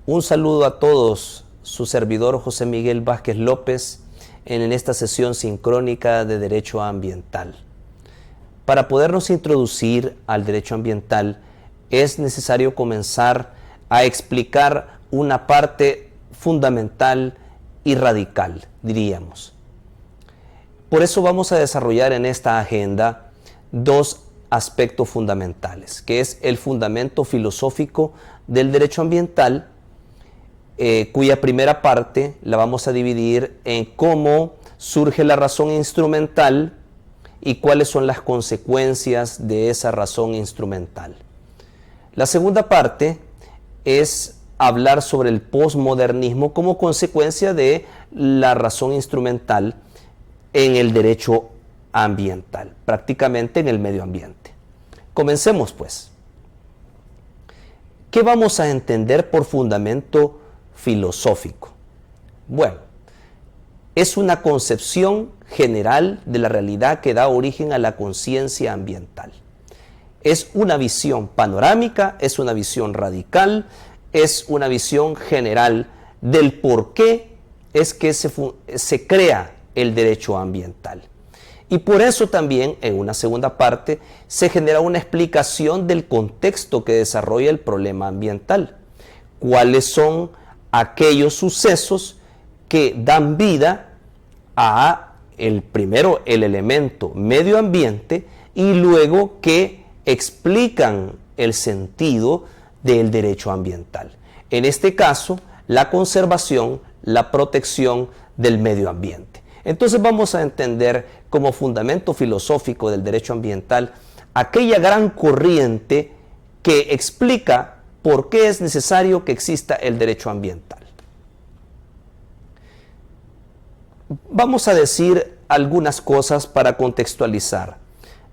Un saludo a todos, su servidor José Miguel Vázquez López en esta sesión sincrónica de Derecho Ambiental. Para podernos introducir al derecho ambiental es necesario comenzar a explicar una parte fundamental y radical, diríamos. Por eso vamos a desarrollar en esta agenda dos aspectos fundamentales, que es el fundamento filosófico del derecho ambiental, cuya primera parte la vamos a dividir en cómo surge la razón instrumental y cuáles son las consecuencias de esa razón instrumental. La segunda parte es hablar sobre el posmodernismo como consecuencia de la razón instrumental en el derecho ambiental, prácticamente en el medio ambiente. Comencemos pues. ¿Qué vamos a entender por fundamento filosófico? Bueno, es una concepción general de la realidad que da origen a la conciencia ambiental. Es una visión panorámica, es una visión radical, es una visión general del por qué es que se crea el derecho ambiental. Y por eso también, en una segunda parte, se genera una explicación del contexto que desarrolla el problema ambiental. ¿Cuáles son aquellos sucesos que dan vida a primero el elemento medio ambiente y luego que explican el sentido del derecho ambiental? En este caso, la conservación, la protección del medio ambiente. Entonces vamos a entender como fundamento filosófico del derecho ambiental aquella gran corriente que explica por qué es necesario que exista el derecho ambiental. Vamos a decir algunas cosas para contextualizar.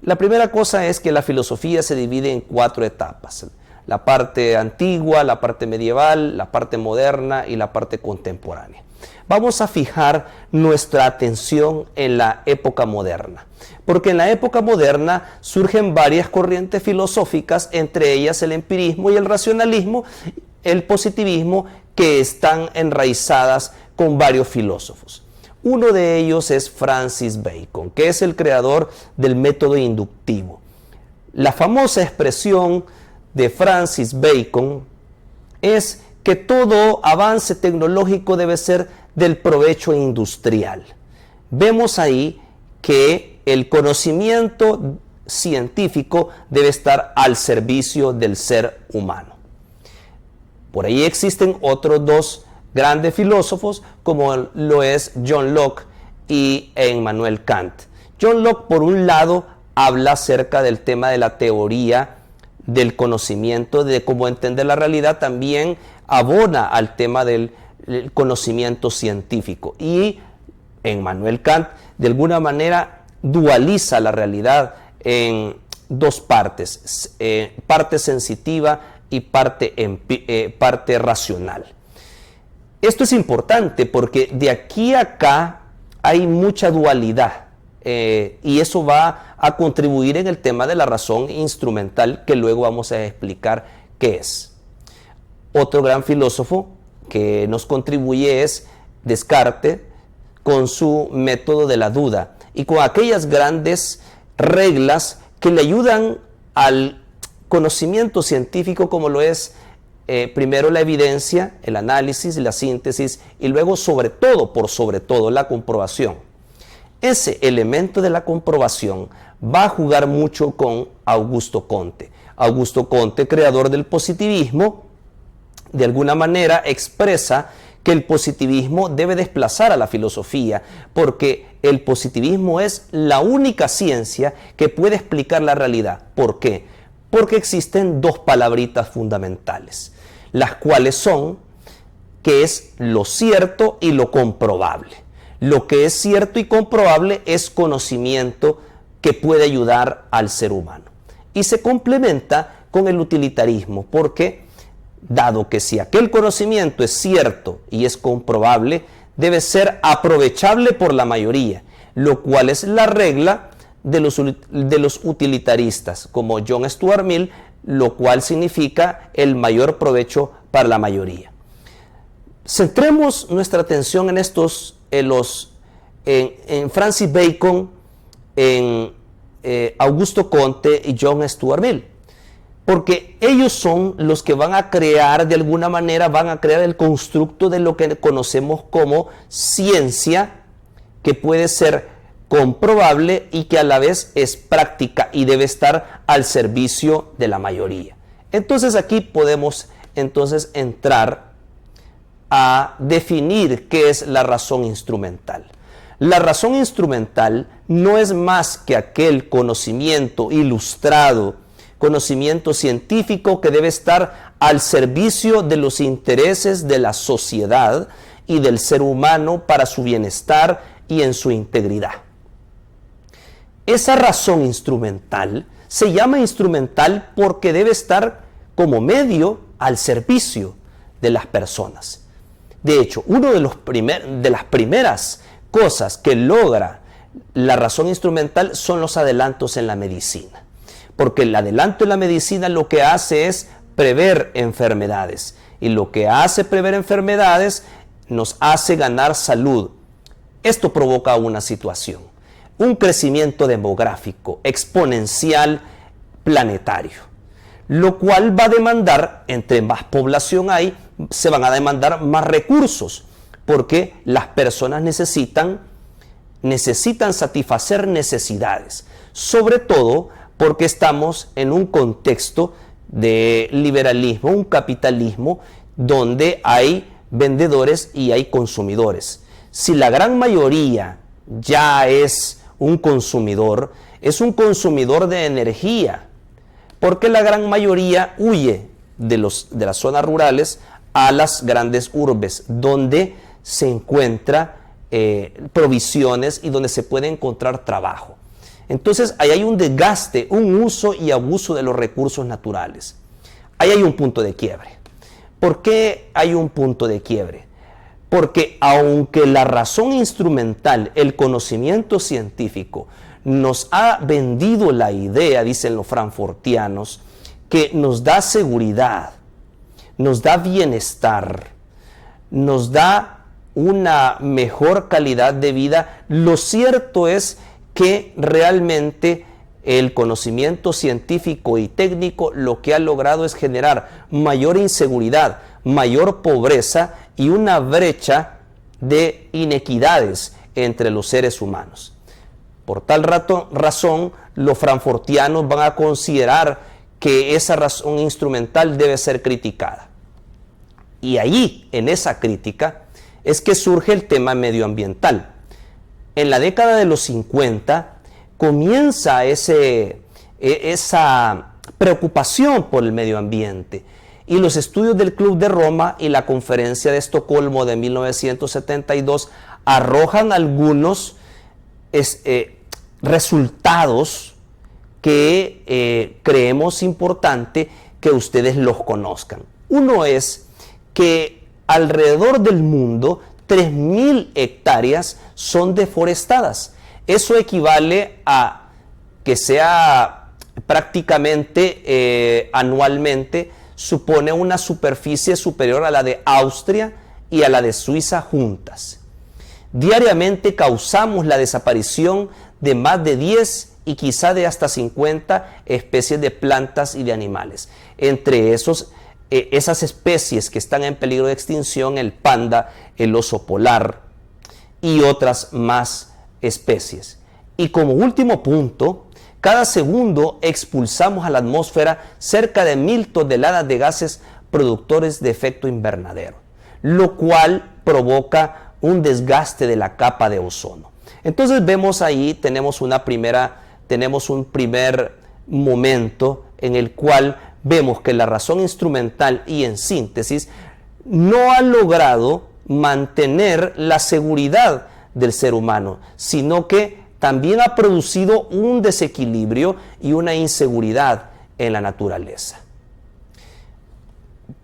La primera cosa es que la filosofía se divide en 4 etapas: la parte antigua, la parte medieval, la parte moderna y la parte contemporánea. Vamos a fijar nuestra atención en la época moderna, porque en la época moderna surgen varias corrientes filosóficas, entre ellas el empirismo y el racionalismo, el positivismo, que están enraizadas con varios filósofos. Uno de ellos es Francis Bacon, que es el creador del método inductivo. La famosa expresión de Francis Bacon es que todo avance tecnológico debe ser del provecho industrial. Vemos ahí que el conocimiento científico debe estar al servicio del ser humano. Por ahí existen otros 2 grandes filósofos, como lo es John Locke y Immanuel Kant. John Locke, por un lado, habla acerca del tema de la teoría del conocimiento, de cómo entender la realidad, también abona al tema del conocimiento científico. Y Immanuel Kant, de alguna manera, dualiza la realidad en 2 partes, parte sensitiva y parte racional. Esto es importante porque de aquí a acá hay mucha dualidad y eso va a contribuir en el tema de la razón instrumental, que luego vamos a explicar qué es. Otro gran filósofo que nos contribuye es Descartes, con su método de la duda y con aquellas grandes reglas que le ayudan al conocimiento científico, como lo es primero la evidencia, el análisis, la síntesis y luego por sobre todo la comprobación. Ese elemento de la comprobación va a jugar mucho con Augusto Comte. Augusto Comte, creador del positivismo, de alguna manera expresa que el positivismo debe desplazar a la filosofía, porque el positivismo es la única ciencia que puede explicar la realidad. ¿Por qué? Porque existen 2 palabritas fundamentales, las cuales son que es lo cierto y lo comprobable. Lo que es cierto y comprobable es conocimiento que puede ayudar al ser humano. Y se complementa con el utilitarismo, porque dado que si aquel conocimiento es cierto y es comprobable, debe ser aprovechable por la mayoría, lo cual es la regla de los utilitaristas, como John Stuart Mill, lo cual significa el mayor provecho para la mayoría. Centremos nuestra atención en en Francis Bacon, en Augusto Comte y John Stuart Mill, porque ellos son los que van a crear, de alguna manera, van a crear el constructo de lo que conocemos como ciencia, que puede ser comprobable y que a la vez es práctica y debe estar al servicio de la mayoría. Entonces aquí podemos entrar a definir qué es la razón instrumental. La razón instrumental no es más que aquel conocimiento ilustrado, conocimiento científico que debe estar al servicio de los intereses de la sociedad y del ser humano para su bienestar y en su integridad. Esa razón instrumental se llama instrumental porque debe estar como medio al servicio de las personas. De hecho, una de las primeras cosas que logra la razón instrumental son los adelantos en la medicina. Porque el adelanto en la medicina lo que hace es prever enfermedades. Y lo que hace prever enfermedades nos hace ganar salud. Esto provoca una situación, un crecimiento demográfico exponencial planetario, lo cual va a demandar, entre más población hay, se van a demandar más recursos, porque las personas necesitan satisfacer necesidades, sobre todo porque estamos en un contexto de liberalismo, un capitalismo donde hay vendedores y hay consumidores. Si la gran mayoría ya es un consumidor de energía, porque la gran mayoría huye de las zonas rurales a las grandes urbes, donde se encuentra provisiones y donde se puede encontrar trabajo. Entonces, ahí hay un desgaste, un uso y abuso de los recursos naturales. Ahí hay un punto de quiebre. ¿Por qué hay un punto de quiebre? Porque aunque la razón instrumental, el conocimiento científico, nos ha vendido la idea, dicen los frankfurtianos, que nos da seguridad, nos da bienestar, nos da una mejor calidad de vida, lo cierto es que realmente el conocimiento científico y técnico lo que ha logrado es generar mayor inseguridad, mayor pobreza y una brecha de inequidades entre los seres humanos. Por tal razón, los frankfurtianos van a considerar que esa razón instrumental debe ser criticada. Y ahí, en esa crítica, es que surge el tema medioambiental. En la década de los 50 comienza esa preocupación por el medio ambiente. Y los estudios del Club de Roma y la Conferencia de Estocolmo de 1972 arrojan algunos resultados que creemos importante que ustedes los conozcan. Uno es que alrededor del mundo 3.000 hectáreas son deforestadas. Eso equivale a que sea prácticamente anualmente, supone una superficie superior a la de Austria y a la de Suiza juntas. Diariamente causamos la desaparición de más de 10 y quizá de hasta 50 especies de plantas y de animales. Entre esas especies que están en peligro de extinción, el panda, el oso polar y otras más especies. Y como último punto, cada segundo expulsamos a la atmósfera cerca de 1.000 toneladas de gases productores de efecto invernadero, lo cual provoca un desgaste de la capa de ozono. Entonces vemos ahí, tenemos un primer momento en el cual vemos que la razón instrumental y en síntesis no ha logrado mantener la seguridad del ser humano, sino que también ha producido un desequilibrio y una inseguridad en la naturaleza.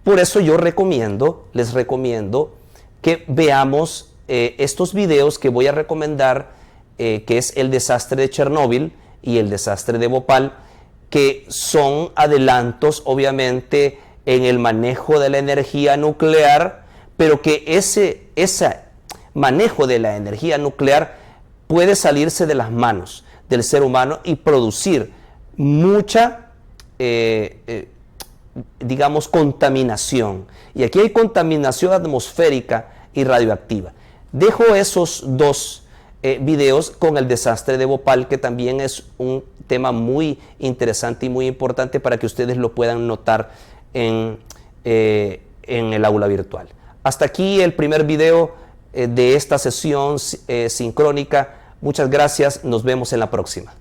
Por eso les recomiendo que veamos estos videos que voy a recomendar, que es el desastre de Chernóbil y el desastre de Bhopal, que son adelantos obviamente en el manejo de la energía nuclear, pero que ese manejo de la energía nuclear puede salirse de las manos del ser humano y producir mucha, digamos, contaminación. Y aquí hay contaminación atmosférica y radioactiva. Dejo esos dos videos con el desastre de Bhopal, que también es un tema muy interesante y muy importante para que ustedes lo puedan notar en el aula virtual. Hasta aquí el primer video de esta sesión sincrónica. Muchas gracias, nos vemos en la próxima.